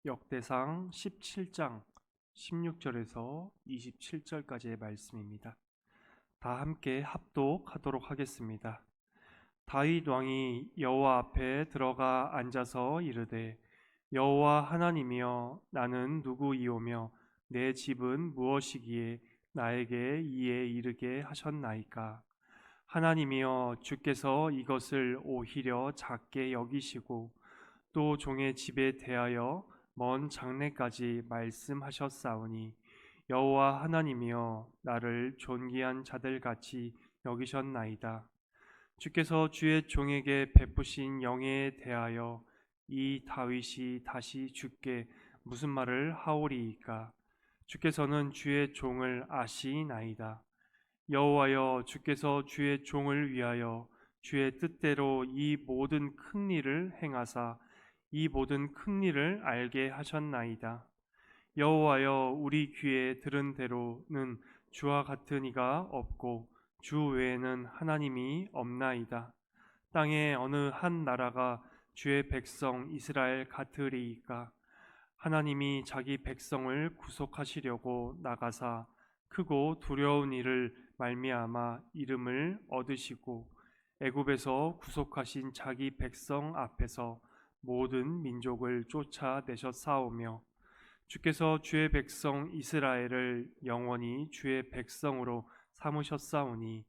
역대상 17장 16절에서 27절까지의 말씀입니다. 다 함께 합독하도록 하겠습니다. 다윗 왕이 여호와 앞에 들어가 앉아서 이르되, 여호와 하나님이여, 나는 누구이오며 내 집은 무엇이기에 나에게 이에 이르게 하셨나이까? 하나님이여, 주께서 이것을 오히려 작게 여기시고 또 종의 집에 대하여 먼 장래까지 말씀하셨사오니, 여호와 하나님이여, 나를 존귀한 자들같이 여기셨나이다. 주께서 주의 종에게 베푸신 영예에 대하여 이 다윗이 다시 주께 무슨 말을 하오리이까? 주께서는 주의 종을 아시나이다. 여호와여, 주께서 주의 종을 위하여 주의 뜻대로 이 모든 큰 일을 행하사 이 모든 큰 일을 알게 하셨나이다. 여호와여, 우리 귀에 들은 대로는 주와 같은 이가 없고 주 외에는 하나님이 없나이다. 땅에 어느 한 나라가 주의 백성 이스라엘 같으리이까? 하나님이 자기 백성을 구속하시려고 나가사 크고 두려운 일을 말미암아 이름을 얻으시고 애굽에서 구속하신 자기 백성 앞에서 모든 민족을 쫓아내셨사오며, 주께서 주의 백성 이스라엘을 영원히 주의 백성으로 삼으셨사오니,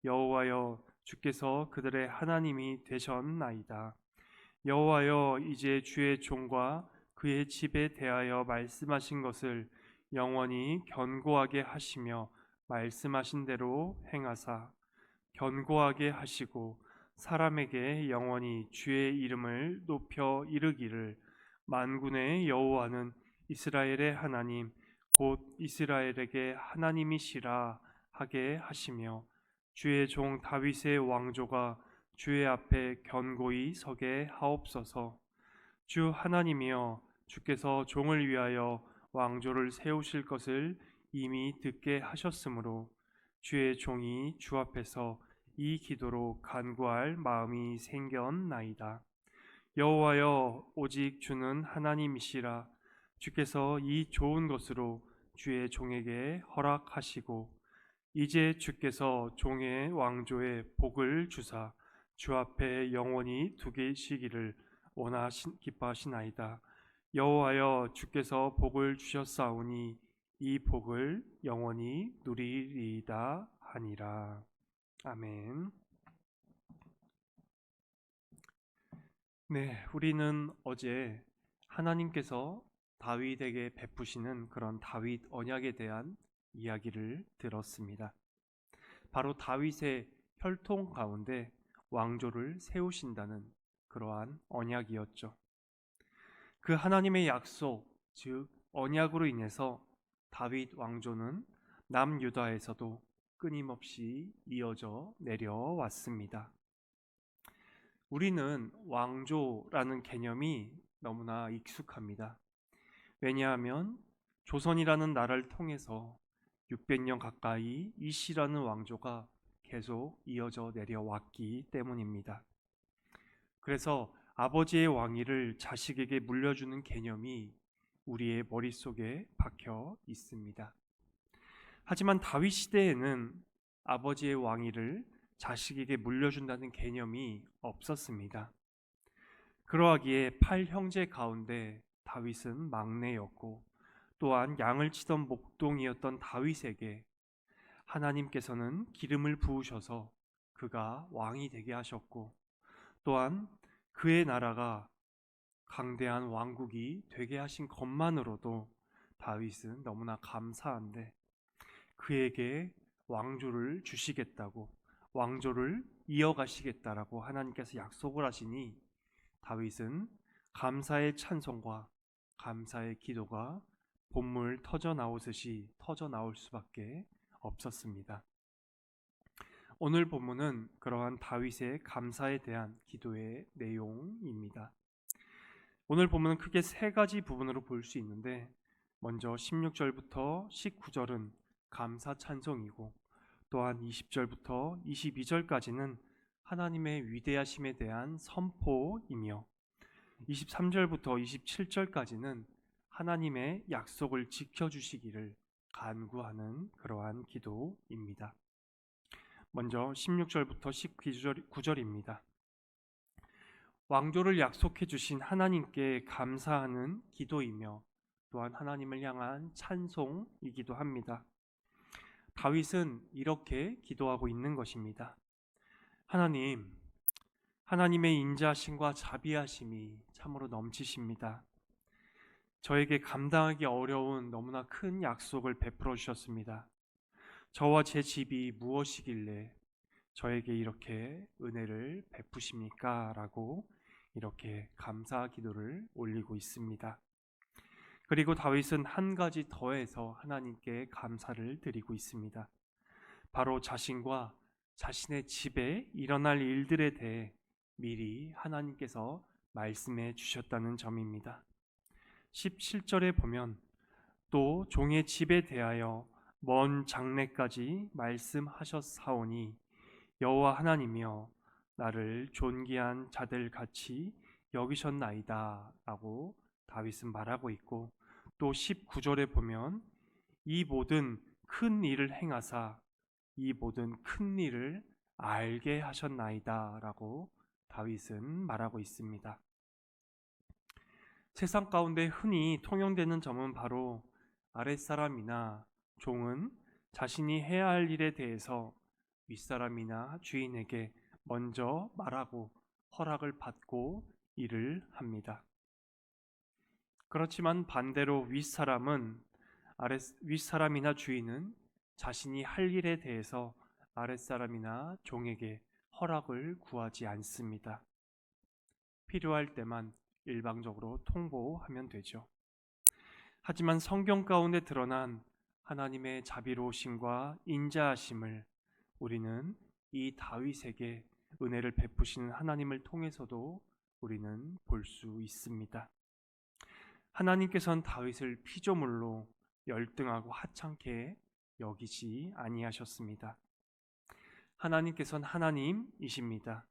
여호와여, 주께서 그들의 하나님이 되셨나이다. 여호와여, 이제 주의 종과 그의 집에 대하여 말씀하신 것을 영원히 견고하게 하시며 말씀하신 대로 행하사 견고하게 하시고 사람에게 영원히 주의 이름을 높여 이르기를, 만군의 여호와는 이스라엘의 하나님 곧 이스라엘에게 하나님이시라 하게 하시며, 주의 종 다윗의 왕조가 주의 앞에 견고히 서게 하옵소서. 주 하나님이여, 주께서 종을 위하여 왕조를 세우실 것을 이미 듣게 하셨으므로 주의 종이 주 앞에서 이 기도로 간구할 마음이 생겼나이다. 여호와여, 오직 주는 하나님이시라. 주께서 이 좋은 것으로 주의 종에게 허락하시고 이제 주께서 종의 왕조에 복을 주사 주 앞에 영원히 두기시기를 기뻐하시나이다. 여호와여, 주께서 복을 주셨사오니 이 복을 영원히 누리리이다 하니라. 아멘. 네, 우리는 어제 하나님께서 다윗에게 베푸시는 그런 다윗 언약에 대한 이야기를 들었습니다. 바로 다윗의 혈통 가운데 왕조를 세우신다는 그러한 언약이었죠. 그 하나님의 약속, 즉 언약으로 인해서 다윗 왕조는 남유다에서도 끊임없이 이어져 내려왔습니다. 우리는 왕조라는 개념이 너무나 익숙합니다. 왜냐하면 조선이라는 나라를 통해서 600년 가까이 이씨라는 왕조가 계속 이어져 내려왔기 때문입니다. 그래서 아버지의 왕위를 자식에게 물려주는 개념이 우리의 머릿속에 박혀 있습니다. 하지만 다윗 시대에는 아버지의 왕위를 자식에게 물려준다는 개념이 없었습니다. 그러하기에 8형제 가운데 다윗은 막내였고, 또한 양을 치던 목동이었던 다윗에게 하나님께서는 기름을 부으셔서 그가 왕이 되게 하셨고, 또한 그의 나라가 강대한 왕국이 되게 하신 것만으로도 다윗은 너무나 감사한데, 그에게 왕조를 주시겠다고, 왕조를 이어가시겠다라고 하나님께서 약속을 하시니 다윗은 감사의 찬송과 감사의 기도가 본물 터져 나오듯이 터져 나올 수밖에 없었습니다. 오늘 본문은 그러한 다윗의 감사에 대한 기도의 내용입니다. 오늘 본문은 크게 세 가지 부분으로 볼 수 있는데, 먼저 16절부터 19절은 감사 찬송이고, 또한 20절부터 22절까지는 하나님의 위대하심에 대한 선포이며, 23절부터 27절까지는 하나님의 약속을 지켜주시기를 간구하는 그러한 기도입니다. 먼저 16절부터 19절입니다. 왕조를 약속해 주신 하나님께 감사하는 기도이며 또한 하나님을 향한 찬송이기도 합니다. 다윗은 이렇게 기도하고 있는 것입니다. 하나님, 하나님의 인자하심과 자비하심이 참으로 넘치십니다. 저에게 감당하기 어려운 너무나 큰 약속을 베풀어 주셨습니다. 저와 제 집이 무엇이길래 저에게 이렇게 은혜를 베푸십니까? 라고 이렇게 감사 기도를 올리고 있습니다. 그리고 다윗은 한 가지 더해서 하나님께 감사를 드리고 있습니다. 바로 자신과 자신의 집에 일어날 일들에 대해 미리 하나님께서 말씀해 주셨다는 점입니다. 17절에 보면 또 종의 집에 대하여 먼 장래까지 말씀하셨사오니 여호와 하나님이여 나를 존귀한 자들 같이 여기셨나이다 라고 다윗은 말하고 있고, 또 19절에 보면 이 모든 큰 일을 행하사 이 모든 큰 일을 알게 하셨나이다 라고 다윗은 말하고 있습니다. 세상 가운데 흔히 통용되는 점은 바로 아랫사람이나 종은 자신이 해야 할 일에 대해서 윗사람이나 주인에게 먼저 말하고 허락을 받고 일을 합니다. 그렇지만 반대로 윗사람이나 주인은 자신이 할 일에 대해서 아랫사람이나 종에게 허락을 구하지 않습니다. 필요할 때만 일방적으로 통보하면 되죠. 하지만 성경 가운데 드러난 하나님의 자비로우심과 인자하심을 우리는 이 다윗에게 은혜를 베푸시는 하나님을 통해서도 우리는 볼 수 있습니다. 하나님께서는 다윗을 피조물로 열등하고 하찮게 여기지 아니하셨습니다. 하나님께서는 하나님이십니다.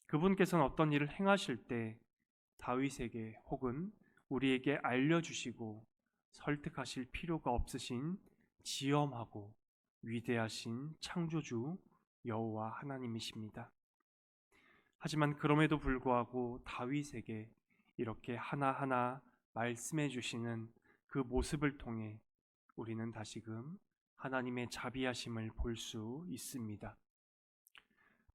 그분께서는 어떤 일을 행하실 때 다윗에게 혹은 우리에게 알려주시고 설득하실 필요가 없으신 지엄하고 위대하신 창조주 여호와 하나님이십니다. 하지만 그럼에도 불구하고 다윗에게 이렇게 하나하나 말씀해 주시는 그 모습을 통해 우리는 다시금 하나님의 자비하심을 볼 수 있습니다.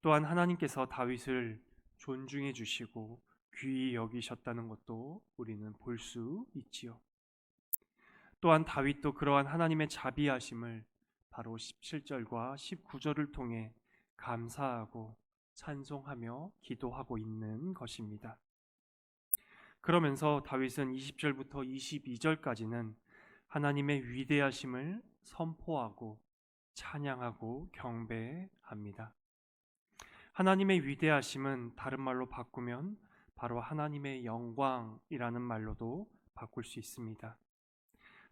또한 하나님께서 다윗을 존중해 주시고 귀히 여기셨다는 것도 우리는 볼 수 있지요. 또한 다윗도 그러한 하나님의 자비하심을 바로 17절과 19절을 통해 감사하고 찬송하며 기도하고 있는 것입니다. 그러면서 다윗은 20절부터 22절까지는 하나님의 위대하심을 선포하고 찬양하고 경배합니다. 하나님의 위대하심은 다른 말로 바꾸면 바로 하나님의 영광이라는 말로도 바꿀 수 있습니다.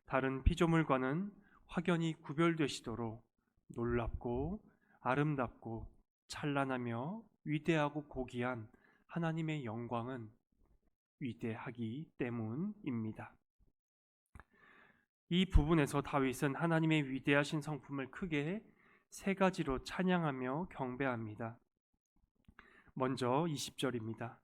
다른 피조물과는 확연히 구별되시도록 놀랍고 아름답고 찬란하며 위대하고 고귀한 하나님의 영광은 위대하기 때문입니다. 이 부분에서 다윗은 하나님의 위대하신 성품을 크게 세 가지로 찬양하며 경배합니다. 먼저 20절입니다.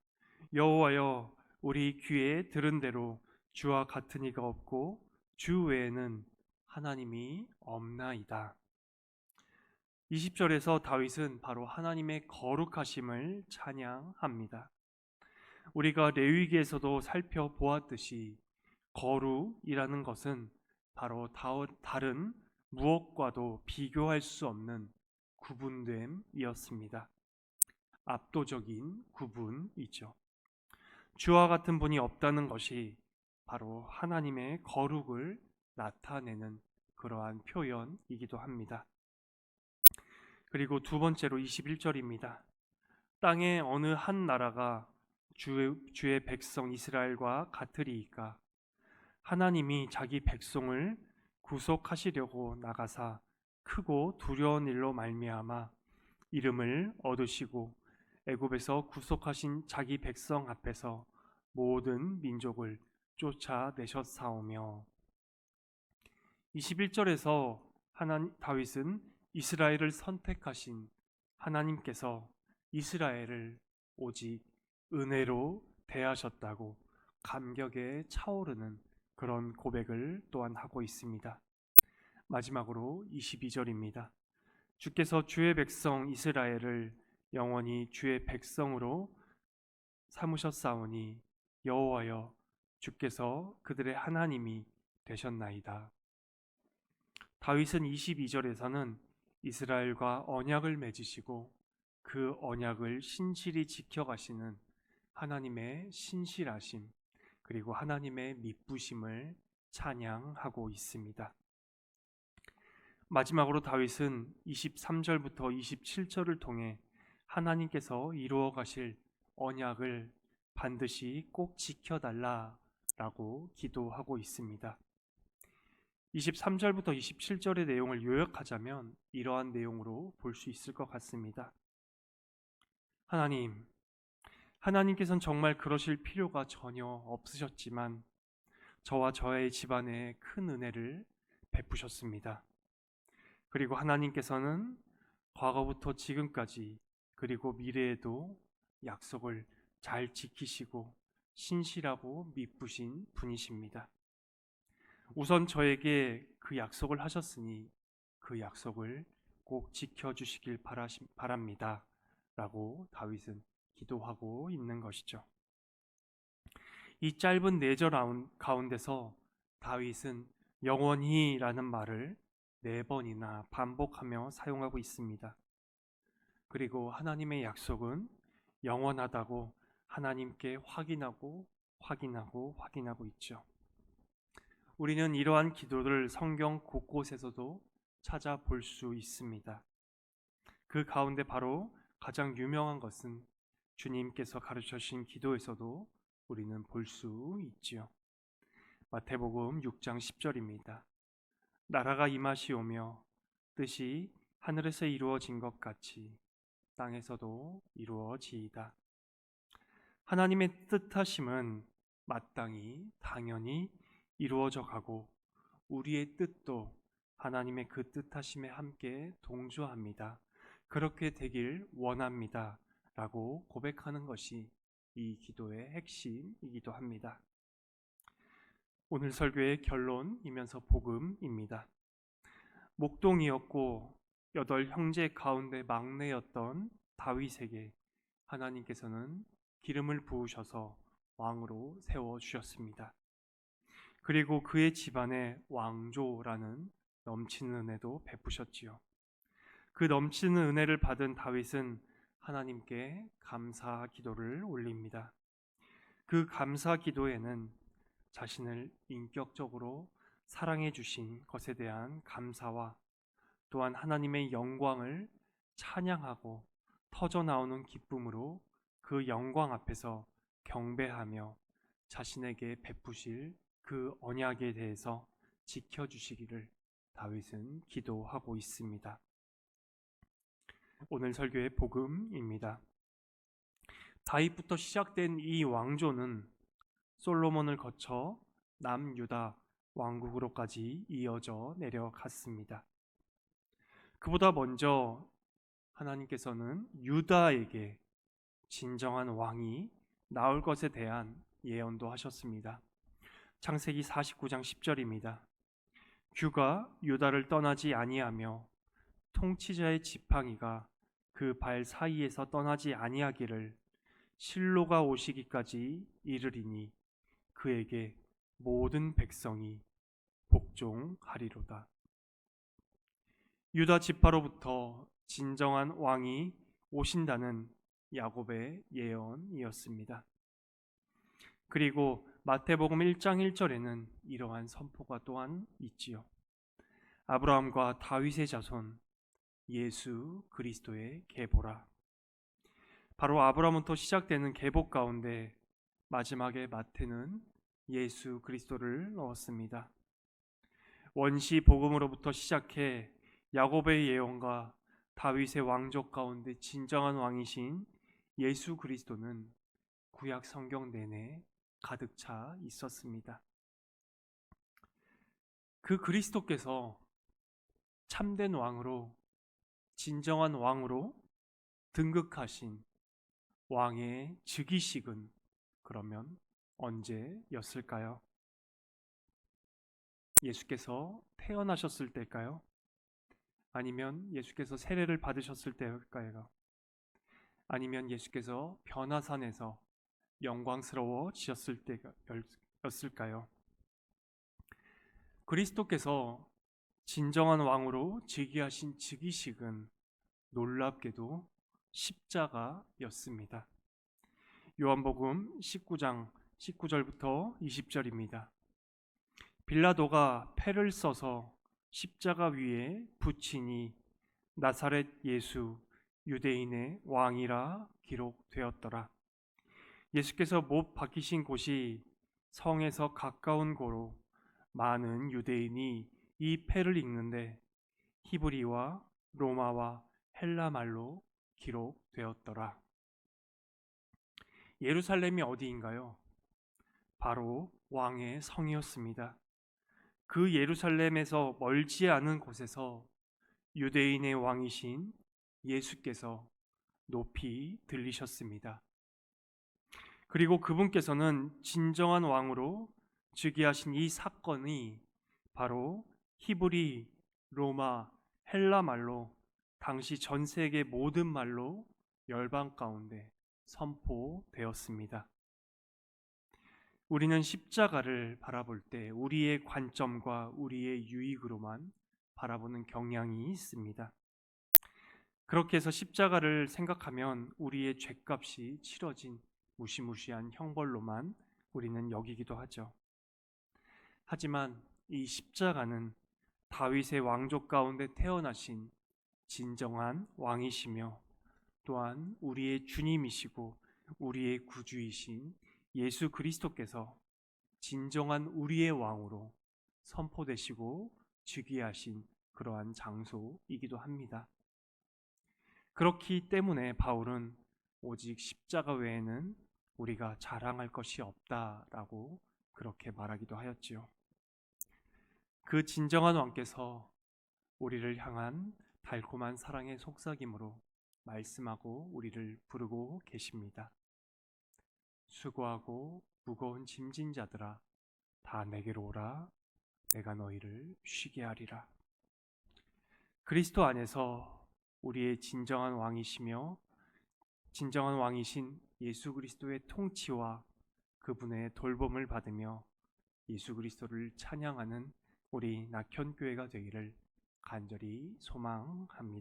여호와여 우리 귀에 들은 대로 주와 같은 이가 없고 주 외에는 하나님이 없나이다. 20절에서 다윗은 바로 하나님의 거룩하심을 찬양합니다. 우리가 레위기에서도 살펴보았듯이 거룩이라는 것은 바로 다른 무엇과도 비교할 수 없는 구분됨이었습니다. 압도적인 구분이죠. 주와 같은 분이 없다는 것이 바로 하나님의 거룩을 나타내는 그러한 표현이기도 합니다. 그리고 두 번째로 21절입니다. 땅의 어느 한 나라가 주의 백성 이스라엘과 같으리이까 하나님이 자기 백성을 구속하시려고 나가사 크고 두려운 일로 말미암아 이름을 얻으시고 애굽에서 구속하신 자기 백성 앞에서 모든 민족을 쫓아내셨사오며 21절에서 다윗은 이스라엘을 선택하신 하나님께서 이스라엘을 오직 은혜로 대하셨다고 감격에 차오르는 그런 고백을 또한 하고 있습니다. 마지막으로 22절입니다. 주께서 주의 백성 이스라엘을 영원히 주의 백성으로 삼으셨사오니 여호와여 주께서 그들의 하나님이 되셨나이다. 다윗은 22절에서는 이스라엘과 언약을 맺으시고 그 언약을 신실히 지켜가시는 하나님의 신실하심 그리고 하나님의 미쁘심을 찬양하고 있습니다. 마지막으로 다윗은 23절부터 27절을 통해 하나님께서 이루어 가실 언약을 반드시 꼭 지켜달라라고 기도하고 있습니다. 23절부터 27절의 내용을 요약하자면 이러한 내용으로 볼 수 있을 것 같습니다. 하나님께서는 정말 그러실 필요가 전혀 없으셨지만 저와 저의 집안에 큰 은혜를 베푸셨습니다. 그리고 하나님께서는 과거부터 지금까지 그리고 미래에도 약속을 잘 지키시고 신실하고 미쁘신 분이십니다. 우선 저에게 그 약속을 하셨으니 그 약속을 꼭 지켜주시길 바랍니다 라고 다윗은 기도하고 있는 것이죠. 이 짧은 4절 가운데서 다윗은 영원히 라는 말을 4번이나 반복하며 사용하고 있습니다. 그리고 하나님의 약속은 영원하다고 하나님께 확인하고 있죠. 우리는 이러한 기도를 성경 곳곳에서도 찾아볼 수 있습니다. 그 가운데 바로 가장 유명한 것은 주님께서 가르쳐 주신 기도에서도 우리는 볼 수 있지요. 마태복음 6장 10절입니다. 나라가 임하시오며 뜻이 하늘에서 이루어진 것 같이 땅에서도 이루어지이다. 하나님의 뜻하심은 마땅히 당연히 이루어져 가고 우리의 뜻도 하나님의 그 뜻하심에 함께 동조합니다. 그렇게 되길 원합니다 라고 고백하는 것이 이 기도의 핵심이기도 합니다. 오늘 설교의 결론이면서 복음입니다. 목동이었고 8 형제 가운데 막내였던 다윗에게 하나님께서는 기름을 부으셔서 왕으로 세워주셨습니다. 그리고 그의 집안에 왕조라는 넘치는 은혜도 베푸셨지요. 그 넘치는 은혜를 받은 다윗은 하나님께 감사 기도를 올립니다. 그 감사 기도에는 자신을 인격적으로 사랑해 주신 것에 대한 감사와 또한 하나님의 영광을 찬양하고 터져나오는 기쁨으로 그 영광 앞에서 경배하며 자신에게 베푸실 그 언약에 대해서 지켜주시기를 다윗은 기도하고 있습니다. 오늘 설교의 복음입니다. 다윗부터 시작된 이 왕조는 솔로몬을 거쳐 남유다 왕국으로까지 이어져 내려갔습니다. 그보다 먼저 하나님께서는 유다에게 진정한 왕이 나올 것에 대한 예언도 하셨습니다. 창세기 49장 10절입니다. 규가 유다를 떠나지 아니하며 통치자의 지팡이가 그 발 사이에서 떠나지 아니하기를 실로가 오시기까지 이르리니 그에게 모든 백성이 복종하리로다. 유다 지파로부터 진정한 왕이 오신다는 야곱의 예언이었습니다. 그리고 마태복음 1장 1절에는 이러한 선포가 또한 있지요. 아브라함과 다윗의 자손 예수 그리스도의 계보라. 바로 아브라함부터 시작되는 계보 가운데 마지막에 마태는 예수 그리스도를 넣었습니다. 원시 복음으로부터 시작해 야곱의 예언과 다윗의 왕족 가운데 진정한 왕이신 예수 그리스도는 구약 성경 내내 가득 차 있었습니다. 그 그리스도께서 참된 왕으로, 진정한 왕으로 등극하신 왕의 즉위식은 그러면 언제였을까요? 예수께서 태어나셨을 때일까요? 아니면 예수께서 세례를 받으셨을 때일까요? 아니면 예수께서 변화산에서 영광스러워지셨을 때였을까요? 그리스도께서 진정한 왕으로 즉위하신 즉위식은 놀랍게도 십자가였습니다. 요한복음 19장 19절부터 20절입니다. 빌라도가 패를 써서 십자가 위에 붙이니 나사렛 예수 유대인의 왕이라 기록되었더라. 예수께서 못 박히신 곳이 성에서 가까운 고로 많은 유대인이 이 패를 읽는데 히브리와 로마와 헬라 말로 기록되었더라. 예루살렘이 어디인가요? 바로 왕의 성이었습니다. 그 예루살렘에서 멀지 않은 곳에서 유대인의 왕이신 예수께서 높이 들리셨습니다. 그리고 그분께서는 진정한 왕으로 즉위하신 이 사건이 바로 히브리, 로마, 헬라 말로 당시 전 세계 모든 말로 열방 가운데 선포되었습니다. 우리는 십자가를 바라볼 때 우리의 관점과 우리의 유익으로만 바라보는 경향이 있습니다. 그렇게 해서 십자가를 생각하면 우리의 죗값이 치러진 무시무시한 형벌로만 우리는 여기기도 하죠. 하지만 이 십자가는 다윗의 왕족 가운데 태어나신 진정한 왕이시며 또한 우리의 주님이시고 우리의 구주이신 예수 그리스도께서 진정한 우리의 왕으로 선포되시고 즉위하신 그러한 장소이기도 합니다. 그렇기 때문에 바울은 오직 십자가 외에는 우리가 자랑할 것이 없다라고 그렇게 말하기도 하였지요. 그 진정한 왕께서 우리를 향한 달콤한 사랑의 속삭임으로 말씀하고 우리를 부르고 계십니다. 수고하고 무거운 짐진 자들아 다 내게로 오라. 내가 너희를 쉬게 하리라. 그리스도 안에서 우리의 진정한 왕이시며 진정한 왕이신 예수 그리스도의 통치와 그분의 돌봄을 받으며 예수 그리스도를 찬양하는 우리 낙현교회가 되기를 간절히 소망합니다.